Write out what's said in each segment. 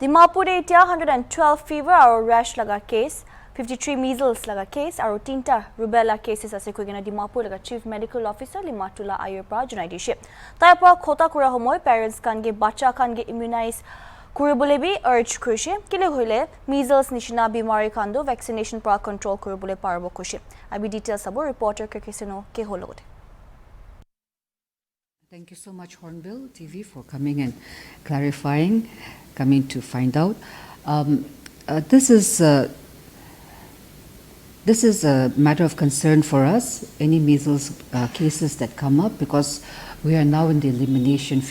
Dimapur etia 112 fever aru rash laga case, 53 measles laga case aru 3ta rubella cases ase koigena Dimapur laga chief medical officer Limatullah Ayur pra junai dishe. Tai pra khota kura homoy parents kan ge bacha kan ge immunize kuribole bi urge kurishe kile hoile measles nishina bimari kando vaccination pra control kuribole parbo kushe. Abi details sabo reporter ke kiseno ke hologote. Thank you so much, Hornbill TV, for coming and clarifying, coming to find out. This is a matter of concern for us, any measles cases that come up, because we are now in the elimination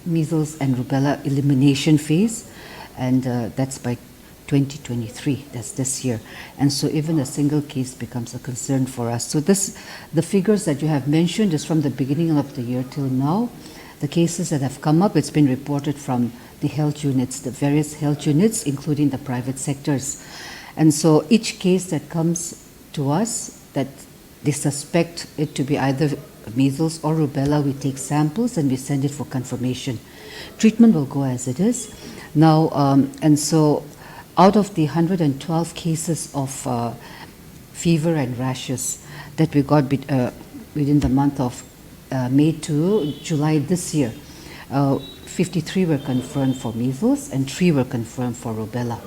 measles and rubella elimination phase, and that's by 2023, that's this year. And so even a single case becomes a concern for us. So the figures that you have mentioned is from the beginning of the year till now. The cases that have come up, it's been reported from the health units, the various health units, including the private sectors. And so each case that comes to us that they suspect it to be either measles or rubella, we take samples and we send it for confirmation. Treatment will go as it is. Now, and so out of the 112 cases of fever and rashes that we got within the month of May to July this year, 53 were confirmed for measles and 3 were confirmed for rubella.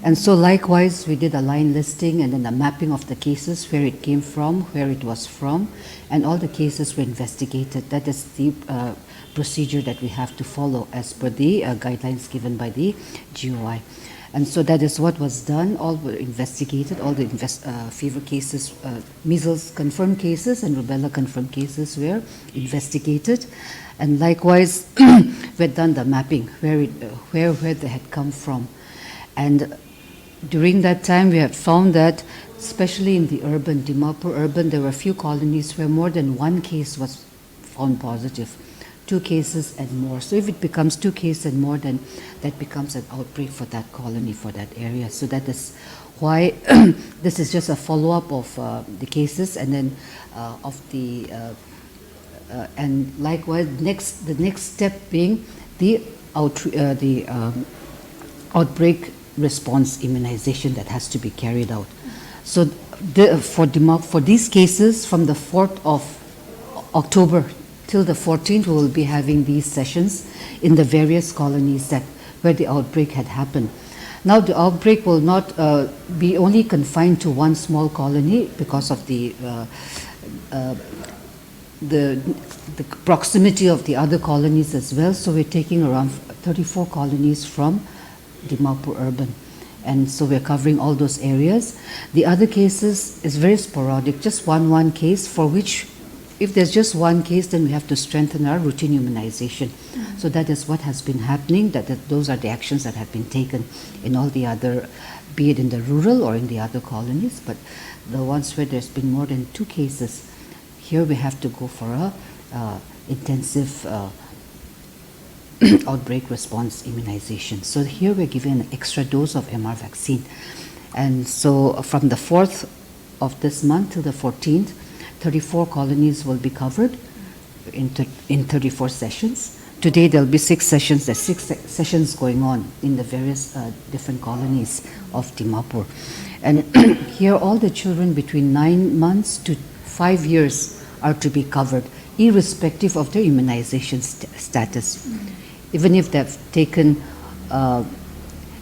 And so likewise, we did a line listing and then a mapping of the cases, where it came from, where it was from, and all the cases were investigated. That is the procedure that we have to follow as per the guidelines given by the GOI. And so that is what was done. All were investigated, all the fever cases, measles confirmed cases and rubella confirmed cases were investigated. And likewise, we had done the mapping, where they had come from. And during that time, we had found that, especially in the urban, Dimapur urban, there were a few colonies where more than one case was found positive. 2 cases and more. So if it becomes 2 cases and more, then that becomes an outbreak for that colony, for that area. So that is why this is just a follow-up of the cases, and then of the and likewise the next step being the outbreak response immunization that has to be carried out. So for these cases, from the 4th of October till the 14th, we will be having these sessions in the various colonies where the outbreak had happened. Now the outbreak will not be only confined to one small colony because of the proximity of the other colonies as well. So we're taking around 34 colonies from Dimapur urban. And so we're covering all those areas. The other cases is very sporadic, just one case, for which if there's just one case, then we have to strengthen our routine immunization. So that is what has been happening, those are the actions that have been taken in all the other, be it in the rural or in the other colonies, but the ones where there's been more than 2 cases, here we have to go for a intensive outbreak response immunization. So here we're giving an extra dose of MR vaccine. And so from the 4th of this month to the 14th, 34 colonies will be covered in 34 sessions. Today there'll be 6 sessions. There's 6 sessions going on in the various different colonies of Dimapur. And here all the children between 9 months to 5 years are to be covered, irrespective of their immunization status. Even if they've taken,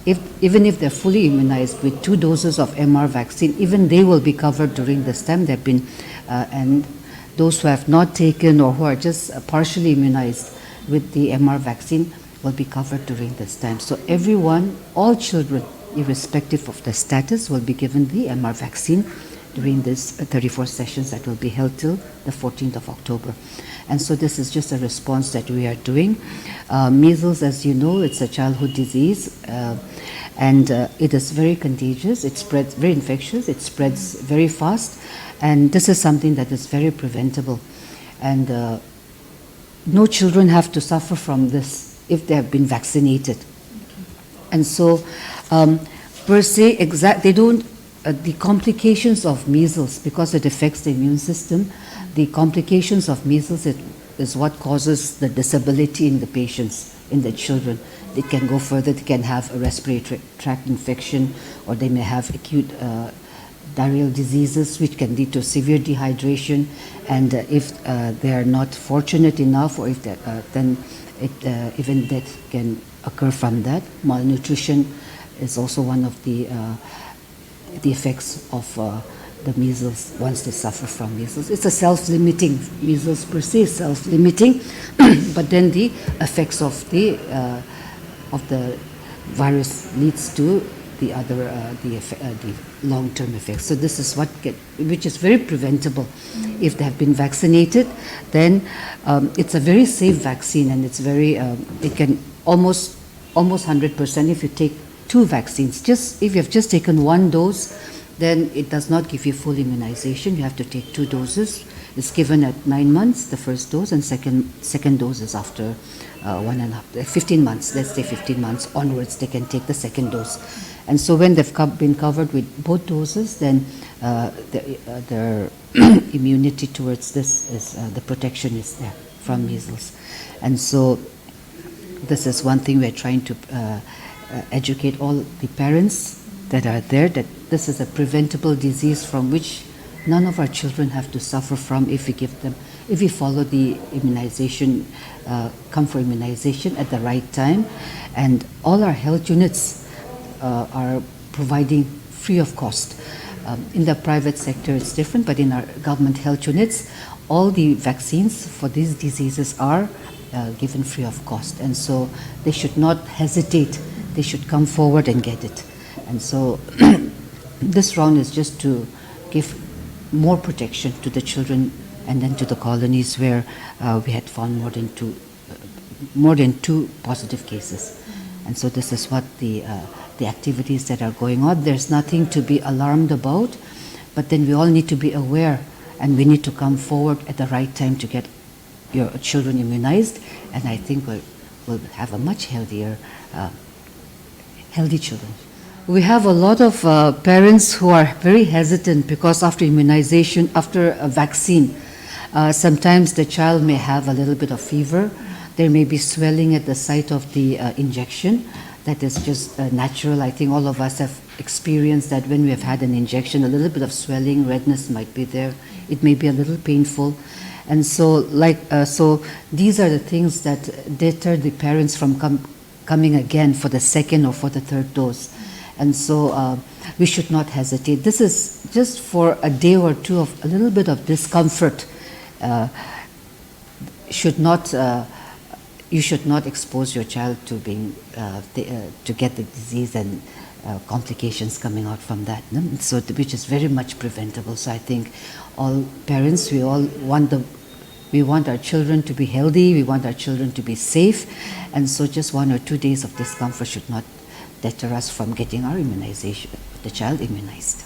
even if they're fully immunized with 2 doses of MR vaccine, even they will be covered during this time. They've been, and those who have not taken or who are just partially immunized with the MR vaccine will be covered during this time. So everyone, all children, irrespective of the status, will be given the MR vaccine during this 34 sessions that will be held till the 14th of October. And so this is just a response that we are doing. Measles, as you know, it's a childhood disease, and it is very contagious, it spreads, very infectious, it spreads very fast, and this is something that is very preventable. And no children have to suffer from this if they have been vaccinated. And so, per se, they don't, the complications of measles, because it affects the immune system, the complications of measles is what causes the disability in the patients, in the children. it can go further. They can have a respiratory tract infection, or they may have acute diarrheal diseases, which can lead to severe dehydration. And if they are not fortunate enough, or if then even death can occur from that. Malnutrition is also one of the effects of the measles once they suffer from measles. It's a self-limiting, measles per se is self-limiting, but then the effects of the virus leads to the other the long-term effects. So this is which is very preventable. If they have been vaccinated, then it's a very safe vaccine, and it's very it can almost 100% if you take 2 vaccines. Just if you have just taken 1 dose, then it does not give you full immunization. You have to take 2 doses. It's given at 9 months, the first dose, and second dose is after 15 months. Let's say 15 months onwards, they can take the second dose. And so when they've been covered with both doses, then their immunity towards this is the protection is there from measles. And so this is one thing we're trying to educate all the parents that are there, that this is a preventable disease from which none of our children have to suffer from if we follow the immunization, come for immunization at the right time. And all our health units are providing free of cost. In the private sector it's different, but in our government health units, all the vaccines for these diseases are given free of cost. And so they should not hesitate, they should come forward and get it. And so this round is just to give more protection to the children and then to the colonies where we had found more than two positive cases. And so this is what the activities that are going on. There's nothing to be alarmed about, but then we all need to be aware, and we need to come forward at the right time to get your children immunized. And I think we'll have a much healthy children. We have a lot of parents who are very hesitant because after immunization, after a vaccine, sometimes the child may have a little bit of fever. There may be swelling at the site of the injection. That is just natural. I think all of us have experienced that when we have had an injection, a little bit of swelling, redness might be there. It may be a little painful. And so, so these are the things that deter the parents from coming again for the second or for the third dose. And so we should not hesitate. This is just for a day or two of a little bit of discomfort. You should not expose your child to being to get the disease and complications coming out from that. No? So which is very much preventable. So I think all parents, we want our children to be healthy. We want our children to be safe. And so just 1 or 2 days of discomfort should not deter us from getting our immunization, the child immunized.